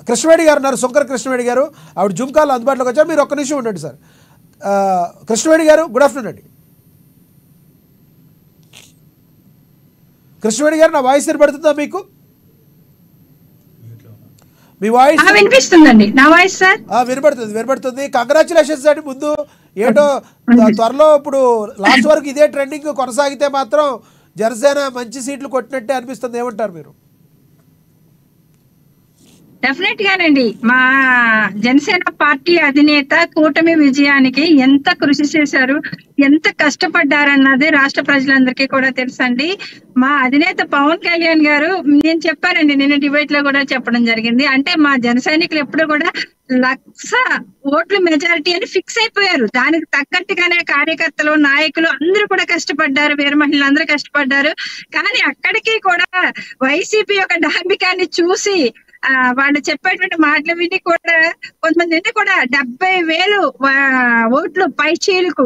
కృష్ణవేణి గారు ఉన్నారు, శంకర్ కృష్ణవేణి గారు. ఆవిడ జూమ్ కాల్ అందుబాటులోకి వచ్చారు. మీరు ఒక్క నిమిషం ఉండండి సార్. కృష్ణవేణి గారు, గుడ్ ఆఫ్టర్నూన్ అండి. కృష్ణవేణి గారు, నా వాయిస్ వినపడుతుందా మీకు? మీ వాయిస్ వినిపిస్తుందండి. నా వాయిస్ సార్ వినపడుతుంది. కంగ్రాచులేషన్స్ అండి. ముందు ఏంటో త్వరలో ఇప్పుడు లాస్ట్ వరకు ఇదే ట్రెండింగ్ కొనసాగితే మాత్రం జనసేన మంచి సీట్లు కొట్టినట్టే అనిపిస్తుంది. ఏమంటారు మీరు? డెఫినెట్ గానండి. మా జనసేన పార్టీ అధినేత కూటమి విజయానికి ఎంత కృషి చేశారు, ఎంత కష్టపడ్డారన్నది రాష్ట్ర ప్రజలందరికీ కూడా తెలుసండి. మా అధినేత పవన్ కళ్యాణ్ గారు, నేను చెప్పానండి, నేను డిబేట్ లో కూడా చెప్పడం జరిగింది. అంటే మా జన సైనికులు ఎప్పుడు కూడా 1,00,000 ఓట్ల మెజారిటీ అని ఫిక్స్ అయిపోయారు. దానికి తగ్గట్టుగానే కార్యకర్తలు, నాయకులు అందరూ కూడా కష్టపడ్డారు, వీర మహిళలు అందరూ కష్టపడ్డారు. కానీ అక్కడికి కూడా వైసీపీ యొక్క డాంబికాన్ని చూసి వాళ్ళు చెప్పేటువంటి మాటలు విని కూడా కొంతమంది కూడా 70,000 ఓట్లు పైచీలకు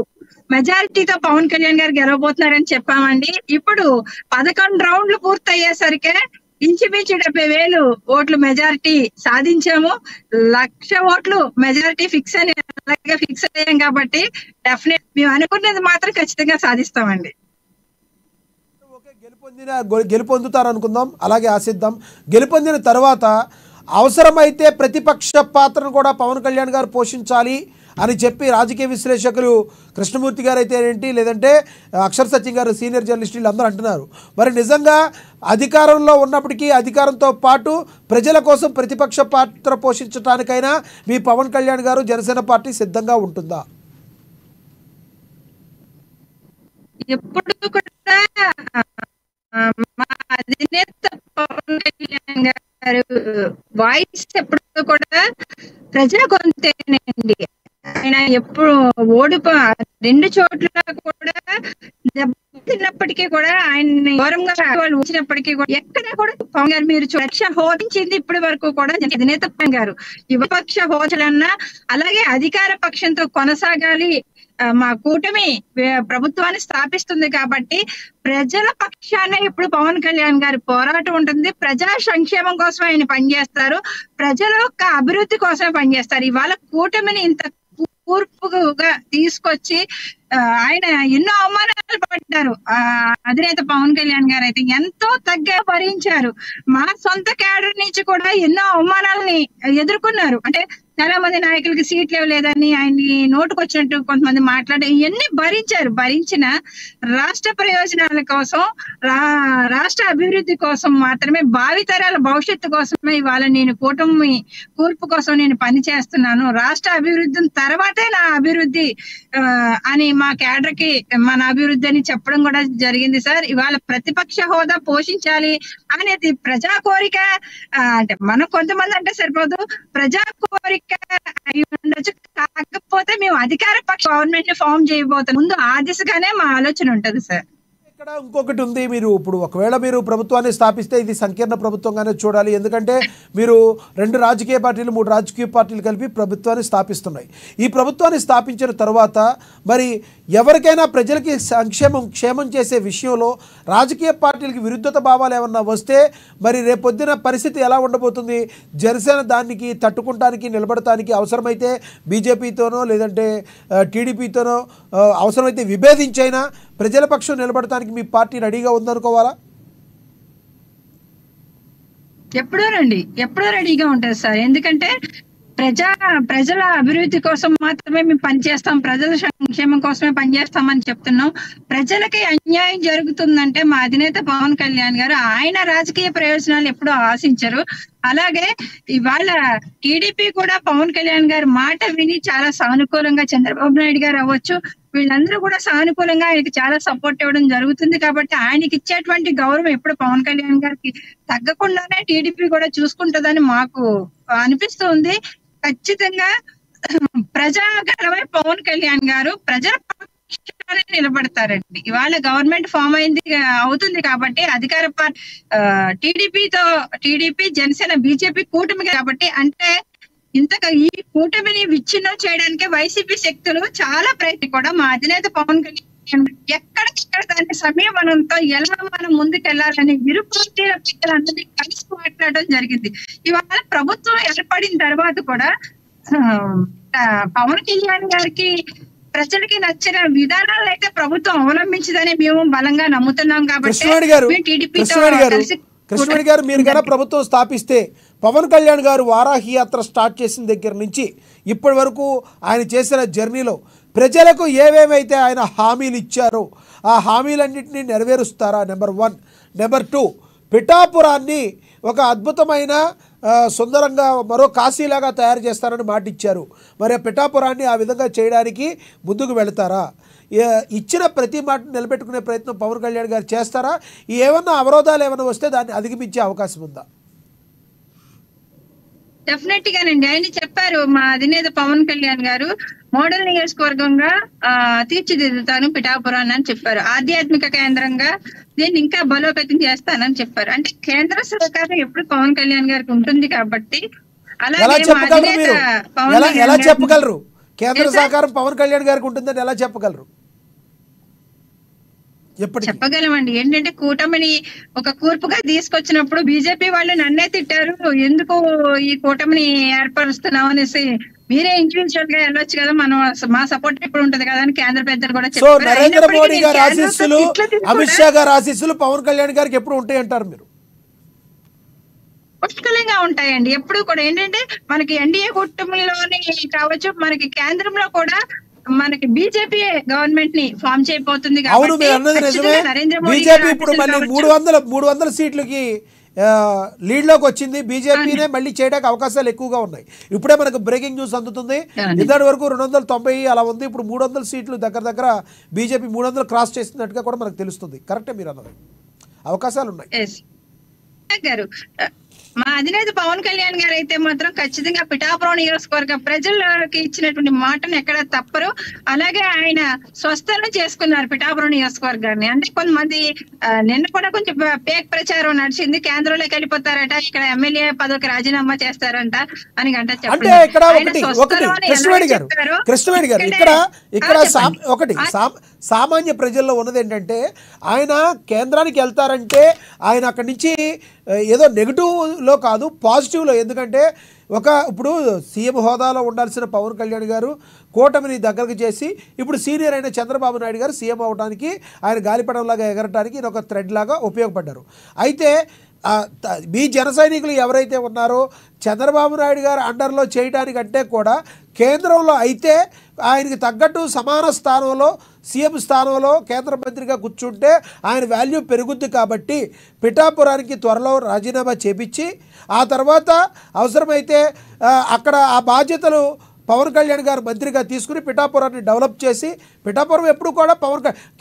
మెజారిటీతో పవన్ కళ్యాణ్ గారు గెలవబోతున్నారని చెప్పామండి. ఇప్పుడు 11 రౌండ్లు పూర్తయ్యేసరికి ఇంచుమించు 70,000 ఓట్లు మెజారిటీ సాధించాము. 1,00,000 ఓట్లు మెజారిటీ ఫిక్స్ అయ్యాం కాబట్టి డెఫినెట్ మేము అనుకున్నది మాత్రం ఖచ్చితంగా సాధిస్తామండి. గెలుపొందుతారు అనుకుందాం, అలాగే ఆశిద్దాం. గెలుపొందిన తర్వాత అవసరమైతే ప్రతిపక్ష పాత్రను కూడా పవన్ కళ్యాణ్ గారు పోషించాలి అని చెప్పి రాజకీయ విశ్లేషకులు కృష్ణమూర్తి గారు అయితే ఏంటి, లేదంటే అక్షర్ సత్యం గారు, సీనియర్ జర్నలిస్టులు వీళ్ళందరూ అంటున్నారు. మరి నిజంగా అధికారంలో ఉన్నప్పటికీ అధికారంతో పాటు ప్రజల కోసం ప్రతిపక్ష పాత్ర పోషించడానికైనా మీ పవన్ కళ్యాణ్ గారు, జనసేన పార్టీ సిద్ధంగా ఉంటుందా? ఎప్పుడు కూడా మా అధినేత పవన్ కళ్యాణ్ గారు వాయిస్ ఎప్పుడు కూడా ప్రజా గొంతేనండి. ఆయన ఎప్పుడు రెండు చోట్ల కూడా దెబ్బతిన్నప్పటికీ కూడా ఆయన ఘోరంగా వాళ్ళు వచ్చినప్పటికీ కూడా ఎక్కడ కూడా పవన్ గారు మీరు లక్ష హోదించింది ఇప్పటి వరకు కూడా అధినేత పవన్ గారు. యువపక్ష హోదాలన్నా అలాగే అధికార పక్షంతో కొనసాగాలి, మా కూటమి ప్రభుత్వాన్ని స్థాపిస్తుంది కాబట్టి ప్రజల పక్షాన ఇప్పుడు పవన్ కళ్యాణ్ గారి పోరాటం ఉంటుంది. ప్రజా సంక్షేమం కోసం ఆయన పనిచేస్తారు, ప్రజల యొక్క అభివృద్ధి కోసమే పనిచేస్తారు. ఇవాళ కూటమిని ఇంత కూర్పుగా తీసుకొచ్చి ఆయన ఎన్నో అవమానాలు పడ్డారు. అధినేత పవన్ కళ్యాణ్ గారు అయితే ఎంతో భరించారు. మా సొంత క్యాడర్ నుంచి కూడా ఎన్నో అవమానాలని ఎదుర్కొన్నారు. అంటే చాలా మంది నాయకులకి సీట్లు ఇవ్వలేదని ఆయన్ని నోటుకొచ్చినట్టు కొంతమంది మాట్లాడి ఇవన్నీ భరించిన రాష్ట్ర ప్రయోజనాల కోసం, రాష్ట్ర అభివృద్ధి కోసం మాత్రమే, భావితరాల భవిష్యత్తు కోసమే ఇవాళ నేను కూటమి కూర్పు కోసం నేను పని చేస్తున్నాను. రాష్ట్ర అభివృద్ధి తర్వాతే నా అభివృద్ధి అని మా క్యాడర్ కి మన అభివృద్ధి అని చెప్పడం కూడా జరిగింది సార్. ఇవాళ ప్రతిపక్ష హోదా పోషించాలి అనేది ప్రజా కోరిక. అంటే మనం కొంతమంది అంటే సరిపోదు, ప్రజా కోరిక అయి ఉండొచ్చు. కాకపోతే మేము అధికార పక్ష గవర్నమెంట్ ని ఫామ్ చేయబోతాం. ముందు ఆ దిశగానే మా ఆలోచన ఉంటది సార్. ఇక్కడ ఇంకొకటి ఉంది, మీరు ఇప్పుడు ఒకవేళ మీరు ప్రభుత్వాన్ని స్థాపిస్తే ఇది సంకీర్ణ ప్రభుత్వంగానే చూడాలి. ఎందుకంటే మీరు 2 రాజకీయ పార్టీలు, 3 రాజకీయ పార్టీలు కలిపి ప్రభుత్వాన్ని స్థాపిస్తున్నాయి. ఈ ప్రభుత్వాన్ని స్థాపించిన తర్వాత మరి ఎవరికైనా ప్రజలకి క్షేమం చేసే విషయంలో రాజకీయ పార్టీలకి విరుద్ధత భావాలు ఏమన్నా వస్తే మరి రేపొద్దున పరిస్థితి ఎలా ఉండబోతుంది? జనసేన దానికి తట్టుకుంటానికి, నిలబడటానికి అవసరమైతే బీజేపీతోనో లేదంటే టీడీపీతోనో అవసరమైతే విభేదించైనా ప్రజల పక్షం నిలబడటానికి మీ పార్టీ రెడీగా ఉందనుకోవాలా? ఎప్పుడో రెడీగా ఉంటుంది సార్. ఎందుకంటే ప్రజల అభివృద్ధి కోసం మాత్రమే మేము పనిచేస్తాం, ప్రజల సంక్షేమం కోసమే పనిచేస్తామని చెప్తున్నాం. ప్రజలకి అన్యాయం జరుగుతుందంటే మా అధినేత పవన్ కళ్యాణ్ గారు ఆయన రాజకీయ ప్రయోజనాలు ఎప్పుడూ ఆశించరు. అలాగే ఇవాళ టీడీపీ కూడా పవన్ కళ్యాణ్ గారి మాట విని చాలా సానుకూలంగా, చంద్రబాబు నాయుడు గారు అవ్వచ్చు, వీళ్ళందరూ కూడా సానుకూలంగా ఆయనకి చాలా సపోర్ట్ ఇవ్వడం జరుగుతుంది. కాబట్టి ఆయనకి ఇచ్చేటువంటి గౌరవం ఎప్పుడు పవన్ కళ్యాణ్ గారికి తగ్గకుండానే టీడీపీ కూడా చూసుకుంటుందని మాకు అనిపిస్తుంది. ఖచ్చితంగా ప్రజాగణమై పవన్ కళ్యాణ్ గారు ప్రజల పక్షానే నిలబడతారండి. ఇవాళ గవర్నమెంట్ ఫామ్ అవుతుంది కాబట్టి అధికార పార్టీ టీడీపీ, జనసేన, బీజేపీ కూటమి కాబట్టి, అంటే ఈ కూటమిని విచ్ఛిన్నం చేయడానికి వైసీపీ శక్తులు చాలా ప్రయత్నం కూడా మా అధినేత పవన్ కళ్యాణ్ ఎక్కడికెక్కడ దాని సంయమనంతో ఎలా మనం ముందుకెళ్లాలని ఇరు పార్టీల పెద్దలందరినీ కలిసి మాట్లాడడం జరిగింది. ఇవాళ ప్రభుత్వం ఏర్పడిన తర్వాత కూడా పవన్ కళ్యాణ్ గారికి ప్రజలకి నచ్చిన విధానాలు అయితే ప్రభుత్వం అవలంబించదని మేము బలంగా నమ్ముతున్నాం. కాబట్టి కృష్ణవేణి గారు మీరు కన్నా ప్రభుత్వం స్థాపిస్తే పవన్ కళ్యాణ్ గారు వారాహి యాత్ర స్టార్ట్ చేసిన దగ్గర నుంచి ఇప్పటి వరకు ఆయన చేసిన జర్నీలో ప్రజలకు ఏవేమైతే ఆయన హామీలు ఇచ్చారో ఆ హామీలన్నింటినీ నెరవేరుస్తారా? నెంబర్ 1. నెంబర్ 2, పిఠాపురాన్ని ఒక అద్భుతమైన సుందరంగా మరో కాశీలాగా తయారు చేస్తారని మాట ఇచ్చారు. మరి పిఠాపురాన్ని ఆ విధంగా చేయడానికి ముందుకు వెళతారా? ఇచ్చిన ప్రతి మాట నిలబెట్టుకునే ప్రయత్నం పవన్ కళ్యాణ్ గారు చేస్తారా? ఏమన్నా అవరోధాలు ఏమైనా వస్తే దాన్ని అధిగమించే అవకాశం ఉందా? డెఫినెట్ గానండి. ఆయన చెప్పారు, మా అధినేత పవన్ కళ్యాణ్ గారు మోడల్ నియోజకవర్గంగా తీర్చిదిద్దుతాను పిఠాపురాన్ని అని చెప్పారు. ఆధ్యాత్మిక కేంద్రంగా దీన్ని ఇంకా బలోపేతం చేస్తానని చెప్పారు. అంటే కేంద్ర సహకారం ఎప్పుడు పవన్ కళ్యాణ్ గారికి ఉంటుంది కాబట్టి ఎలా చెప్పగలరు? కేంద్ర సహకారం పవన్ కళ్యాణ్ గారికి ఉంటుందని ఎలా చెప్పగలరు? చెప్పగలమండి. ఏంటంటే కూటమిని ఒక కూర్పుగా తీసుకొచ్చినప్పుడు బీజేపీ వాళ్ళు నన్నే తిట్టారు, ఎందుకు ఈ కూటమిని ఏర్పరుస్తున్నాం అనేసి. మీరే ఇండివిజువల్ గా వెళ్ళొచ్చు కదా, మనం మా సపోర్ట్ ఎప్పుడు ఉంటది కదా అని కేంద్ర పెద్దలు కూడా చెప్పారు. నరేంద్ర మోడీ గారి ఆశీస్సులు, అమిత్ షా గారి ఆశీస్సులు పవన్ కళ్యాణ్ గారికి ఎప్పుడు ఉంటాయి అంటారు మీరు? పుష్కలంగా ఉంటాయండి. ఎప్పుడు కూడా ఏంటంటే మనకి ఎన్డీఏ కూటమిలోని కావచ్చు, మనకి కేంద్రంలో కూడా మనకి బీజేపీ గవర్నమెంట్ ని ఫామ్ చేయబోతుంది. అవును, మీరు అన్నది నిజమే. బీజేపీ ఇప్పుడు మళ్ళీ 300 సీట్లకి లీడ్ లోకి వచ్చింది. బీజేపీనే మళ్ళీ చేయడానికి అవకాశాలు ఎక్కువగా ఉన్నాయి. ఇప్పుడే మనకు బ్రేకింగ్ న్యూస్ అందుతుంది. ఇద్దరి వరకు 290 అలా ఉంది. ఇప్పుడు 300 సీట్లు దగ్గర బీజేపీ 300 క్రాస్ చేస్తున్నట్టుగా కూడా మనకు తెలుస్తుంది. కరెక్టే మీరు అన్నది, అవకాశాలు ఉన్నాయి. మా అధినేత పవన్ కళ్యాణ్ గారు అయితే మాత్రం ఖచ్చితంగా పిఠాపురం నియోజకవర్గ ప్రజలకి ఇచ్చినటువంటి మాటను ఎక్కడ తప్పరు. అలాగే ఆయన స్వస్థలం చేసుకున్నారు పిఠాపురం నియోజకవర్గాన్ని. అంటే కొంతమంది నిన్న కూడా కొంచెం పేక్ ప్రచారం నడిచింది, కేంద్రంలోకి వెళ్ళిపోతారట, ఇక్కడ ఎమ్మెల్యే పదవికి రాజీనామా చేస్తారంట అని గంట కృష్ణవేణి గారు ఇక్కడ ఒకటి సామాన్య ప్రజల్లో ఉన్నది ఏంటంటే, ఆయన కేంద్రానికి వెళ్తారంటే ఆయన అక్కడి నుంచి ఏదో నెగిటివ్లో కాదు, పాజిటివ్లో. ఎందుకంటే ఇప్పుడు సీఎం హోదాలో ఉండాల్సిన పవన్ కళ్యాణ్ గారు కూటమిని దగ్గరకు చేసి ఇప్పుడు సీనియర్ అయిన చంద్రబాబు నాయుడు గారు సీఎం అవడానికి, ఆయన గాలిపటంలాగా ఎగరటానికి ఈయన ఒక థ్రెడ్ లాగా ఉపయోగపడ్డారు. అయితే మీ జన సైనికులు ఎవరైతే ఉన్నారో చంద్రబాబు నాయుడు గారు అండర్లో చేయడానికంటే కూడా కేంద్రంలో అయితే ఆయనకి తగ్గట్టు సమాన స్థానంలో సీఎం స్థానంలో కేంద్ర మంత్రిగా కూర్చుంటే ఆయన వాల్యూ పెరుగుద్ది. కాబట్టి పిఠాపురానికి త్వరలో రాజీనామా చేపించి ఆ తర్వాత అవసరమైతే అక్కడ ఆ బాధ్యతలు పవన్ కళ్యాణ్ గారు మంత్రిగా తీసుకుని పిఠాపురాన్ని డెవలప్ చేసి, పిఠాపురం ఎప్పుడు కూడా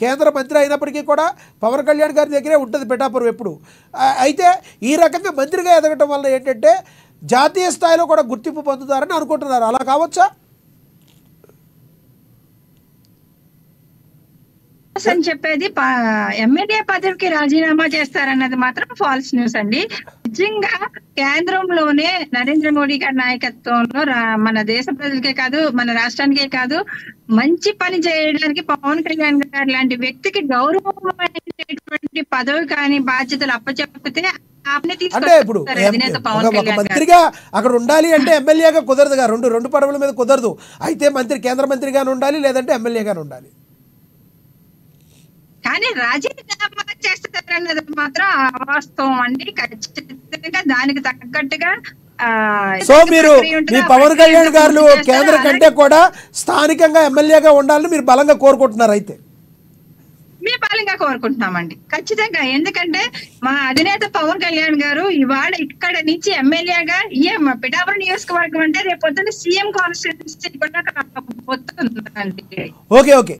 కేంద్ర మంత్రి అయినప్పటికీ కూడా పవన్ కళ్యాణ్ గారి దగ్గరే ఉంటుంది పిఠాపురం ఎప్పుడు. అయితే ఈ రకంగా మంత్రిగా ఎదగటం వల్ల ఏంటంటే జాతీయ స్థాయిలో కూడా గుర్తింపు పొందుతారని అనుకుంటున్నారు. అలా కావచ్చా? అని చెప్పేది ఎమ్మెల్యే పదవికి రాజీనామా చేస్తారన్నది మాత్రం ఫాల్స్ న్యూస్ అండి. నిజంగా కేంద్రంలోనే నరేంద్ర మోడీ గారి నాయకత్వంలో మన దేశ ప్రజలకే కాదు, మన రాష్ట్రానికే కాదు, మంచి పని చేయడానికి పవన్ కళ్యాణ్ గారు లాంటి వ్యక్తికి గౌరవమైనటువంటి పదవి కానీ బాధ్యతలు అప్పచెప్పితే అంటే ఇప్పుడు ఒక మంత్రిగా అక్కడ ఉండాలి అంటే ఎమ్మెల్యేగా కుదరదుగా, రెండు పదవుల మీద కుదరదు. అయితే కేంద్ర మంత్రిగానే ఉండాలి, లేదంటే ఎమ్మెల్యేగానే ఉండాలి. కానీ రాజీనామా చేస్తారన్నది మాత్రం అవాస్తవం అండి. ఖచ్చితంగా దానికి తగ్గట్టుగా సో మీరు మీ పవన్ కళ్యాణ్ గారు కేంద్ర కంటే కూడా స్థానికంగా ఎమ్మెల్యేగా ఉండాలని మీరు బలంగా కోరుకుంటున్నారు. అయితే మేము బలంగా కోరుకుంటున్నామండి ఖచ్చితంగా. ఎందుకంటే మా అధినేత పవన్ కళ్యాణ్ గారు ఇవాళ ఇక్కడ నుంచి ఎమ్మెల్యేగా పిఠాపురం నియోజకవర్గం అంటే రేపు పొద్దున్న సీఎం కాన్స్టిట్యూన్సీ కూడా ఓకే.